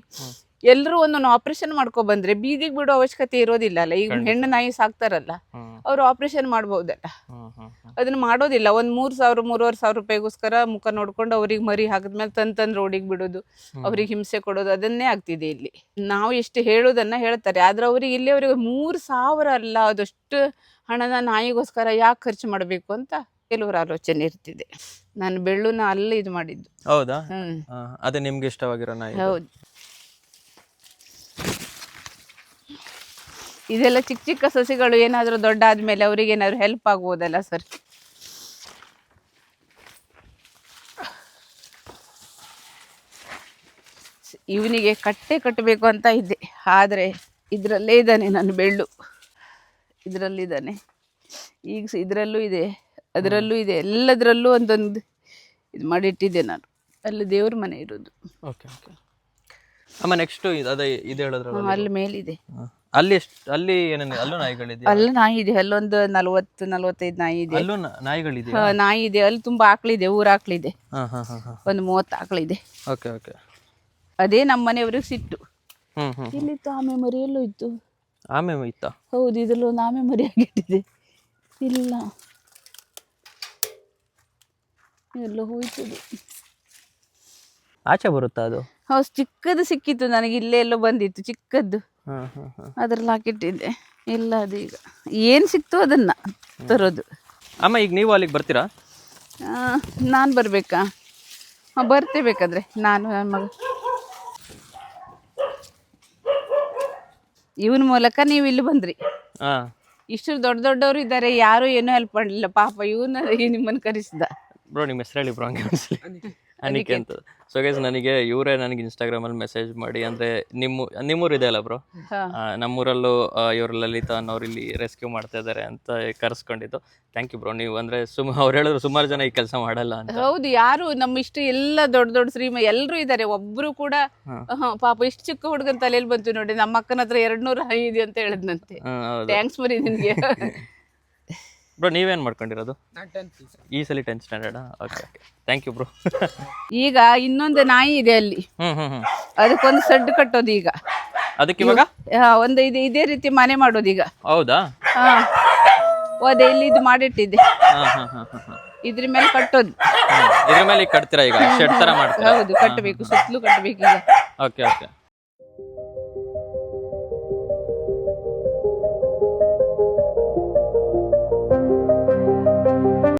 ಎಲ್ಲರೂ ಒಂದೊಂದು ಆಪರೇಷನ್ ಮಾಡ್ಕೊಬಂದ್ರೆ ಬೀದಿಗೆ ಬಿಡೋ ಅವಶ್ಯಕತೆ ಇರೋದಿಲ್ಲ ಅಲ್ಲ. ಈಗ ಹೆಣ್ಣು ನಾಯಿ ಸಾಕ್ತಾರಲ್ಲ, ಅವ್ರು ಆಪರೇಷನ್ ಮಾಡ್ಬೋದಲ್ಲ, ಅದನ್ನ ಮಾಡೋದಿಲ್ಲ. ಒಂದು 3,000-3,500 ರೂಪಾಯಿಗೋಸ್ಕರ ಮುಖ ನೋಡ್ಕೊಂಡು ಅವ್ರಿಗೆ ಮರಿ ಹಾಕಿದ್ಮೇಲೆ ತಂದು ರೋಡಿಗೆ ಬಿಡೋದು, ಅವ್ರಿಗೆ ಹಿಂಸೆ ಕೊಡೋದು, ಅದನ್ನೇ ಆಗ್ತಿದೆ ಇಲ್ಲಿ. ನಾವು ಎಷ್ಟು ಹೇಳೋದನ್ನ ಹೇಳ್ತಾರೆ, ಆದ್ರೆ ಅವ್ರಿಗೆ ಇಲ್ಲಿ ಅವ್ರಿಗೆ 3,000 ಅಲ್ಲ, ಅದಷ್ಟು ಹಣನ ನಾಯಿಗೋಸ್ಕರ ಯಾಕೆ ಖರ್ಚು ಮಾಡಬೇಕು ಅಂತ ಕೆಲವ್ರ ಆಲೋಚನೆ ಇರ್ತಿದೆ. ನಾನು ಬೆಳ್ಳುನ ಅಲ್ಲಿ ಇದು ಮಾಡಿದ್ದು. ಹೌದಾ? ಅದೇ ನಿಮ್ಗೆ ಇಷ್ಟವಾಗಿರೋ ನಾಯಿ? ಹೌದು. ಇದೆಲ್ಲ ಚಿಕ್ಕ ಚಿಕ್ಕ ಸಸಿಗಳು ಏನಾದರೂ ದೊಡ್ಡ ಆದ್ಮೇಲೆ ಅವ್ರಿಗೆ ಏನಾದ್ರು ಹೆಲ್ಪ್ ಆಗ್ಬೋದಲ್ಲ ಸರ್. ಇವನಿಗೆ ಕಟ್ಟಬೇಕು ಅಂತ ಇದ್ದೆ, ಆದರೆ ಇದರಲ್ಲೇ ಇದ್ದಾನೆ ನನ್ನ ಬೆಳ್ಳು, ಇದರಲ್ಲಿದ್ದಾನೆ. ಈಗ ಇದರಲ್ಲೂ ಇದೆ, ಅದರಲ್ಲೂ ಇದೆ, ಎಲ್ಲದರಲ್ಲೂ ಒಂದೊಂದು ಇದು ಮಾಡಿಟ್ಟಿದ್ದೆ ನಾನು. ಅಲ್ಲಿ ದೇವ್ರ ಮನೆ ಇರೋದು. ಓಕೆ ಓಕೆ ಅಮ್ಮ. ನೆಕ್ಸ್ಟ್ ಅದೇ ಇದು ಹೇಳಿದ್ರಲ್ಲ, ಅಲ್ಲಿ ಮೇಲಿದೆ. ಅಲ್ಲಿ ಏನೇನು ಅಲ್ಲೂ ನಾಯಿಗಳಿದೆಯಾ? ಅಲ್ಲಿ ನಾಯಿ ಇದೆ, ಅಲ್ಲೊಂದು 40-45 ನಾಯಿ ಇದೆ. ಅಲ್ಲೂ ನಾಯಿಗಳಿದೆಯಾ? ನಾಯಿ ಇದೆ, ಅಲ್ಲಿ ತುಂಬಾ ಆಕಳಿದೆ, ಊರ ಆಕಳಿದೆ, ಹಾ ಹಾ ಹಾ ಹಾ. ಒಂದು 30 ಆಕಳಿದೆ. Okay okay. ಅದೇ ನಮ್ಮ ಮನೆಯವ್ರಿಗೆ ಸಿಟ್ಟು. ಹ್ಮ್. ಇಲ್ಲಿತ್ತು ಆಮೆ ಮರಿ, ಎಲ್ಲೋ ಇತ್ತು. ಆಮೆ ಇತ್ತಾ? ಹೌದು, ಇದ್ರಲ್ಲಿ ಒಂದು ಆಮೆ ಮರಿ ಆಗಿಟ್ಟಿದೆ. ಇಲ್ಲ, ಎಲ್ಲೋ ಹೋಯ್ತದು. ಆಚೆ ಬರುತ್ತಾ ಅದು? ಹೌದು, ಚಿಕ್ಕದು ಸಿಕ್ಕಿತ್ತು ನನಗೆ, ಇಲ್ಲೇ ಎಲ್ಲೋ ಬಂದಿತ್ತು ಚಿಕ್ಕದ್ದು, ಹ್ಮ್ ಹ್ಮ್ ಹ್ಮ್. ಅದ್ರಲ್ಲಿ ಹಾಕಿಟ್ಟಿದ್ದೆ. ಇಲ್ಲ, ಅದು ಈಗ ಏನು ಸಿಕ್ತು ಅದನ್ನ ತರೋದು. ಅಮ್ಮ ಈಗ ನೀವು ಅಲ್ಲಿಗೆ ಬರ್ತೀರಾ? ನಾನು ಬರಬೇಕಾ? ಬರ್ತೇಬೇಕಾದ್ರೆ ನಾನು ನನ್ನ ಮಗ. ಇವನ ಮೂಲಕ ನೀವು ಇಲ್ಲಿ ಬಂದ್ರಿ. ಹಾ. ಇಷ್ಟು ದೊಡ್ಡವರು ಇದ್ದಾರೆ, ಯಾರು ಏನೂ ಹೆಲ್ಪ್ ಮಾಡಲಿಲ್ಲ. ಪಾಪ ಇವನ ನಿಮ್ಮನ್ನು ಕರೆಸಿದ. ಬ್ರೋ ನಿಮ್ಮ ಹೆಸರು ಹೇಳಿ ಬ್ರೋ, ಹಂಗೆ ಅನಿಕೆ ಅಂತ. ಸೊ ಗೈಸ್, ನನಗೆ ಇವರೇ ನನಗೆ ಇನ್ಸ್ಟಾಗ್ರಾಮಲ್ಲಿ ಮೆಸೇಜ್ ಮಾಡಿ, ಅಂದರೆ ನಿಮ್ಮೂರು ಇದೆ ಅಲ್ಲ ಬ್ರೋ, ನಮ್ಮೂರಲ್ಲೂ ಇವರು ಲಲಿತಾ ಅನ್ನೋರು ಇಲ್ಲಿ ರೆಸ್ಕ್ಯೂ ಮಾಡ್ತಾ ಇದ್ದಾರೆ ಅಂತ ಕರೆಸ್ಕೊಂಡಿದ್ದು. Thank you bro. ನೀವು ಅಂದರೆ ಅವ್ರು ಹೇಳಿದ್ರು ಸುಮಾರು ಜನ ಈ ಕೆಲಸ ಮಾಡಲ್ಲ ಅಂತ. ಹೌದು, ಯಾರು ನಮ್ಮ ಇಷ್ಟು ಎಲ್ಲ ದೊಡ್ಡ ಎಲ್ಲರೂ ಇದ್ದಾರೆ, ಒಬ್ರು ಕೂಡ ಪಾಪ ಇಷ್ಟು ಚಿಕ್ಕ ಹುಡುಗನ ತಲೆಯಲ್ಲಿ ಬಂತು ನೋಡಿ, ನಮ್ಮ ಅಕ್ಕನ ಹತ್ರ 200 ಇದೆ ಅಂತ ಹೇಳಿದ್ನಂತೆ. ಥ್ಯಾಂಕ್ಸ್ ಮರಿ ನಿನ್ಗೆ. ಬ್ರೋ ನೀವೇನು ಮಾಡ್ಕೊಂಡಿರೋದು? ಈ ಸಲ 10th standard. Okay okay, thank you bro. ಈಗ ಇನ್ನೊಂದು ನಾಯಿ ಇದೆ ಅಲ್ಲಿ, ಹ್ಮ್. ಅದಕ್ಕೊಂದು ಸಡ್ಡು ಕಟ್ಟೋದು ಈಗ. ಅದಕ್ಕೆ ಇವಾಗ ಒಂದು ಇದೇ ರೀತಿ ಮನೆ ಮಾಡೋದು ಈಗ. ಹೌದಾ? ಅದೇ ಇಲ್ಲಿ ಇದು ಮಾಡಿಟ್ಟಿದ್ದೆ, ಇದ್ರ ಮೇಲೆ ಕಟ್ಟೋದು. ಇದ್ರ ಮೇಲೆ ಕಟ್ತೀರಾ ಈಗ? ಶೆಡ್ ತರ ಮಾಡ್ತೀರಾ? ಹೌದು, ಕಟ್ಟಬೇಕು, ಸುತ್ತಲೂ ಕಟ್ಟಬೇಕು ಈಗ. Okay okay.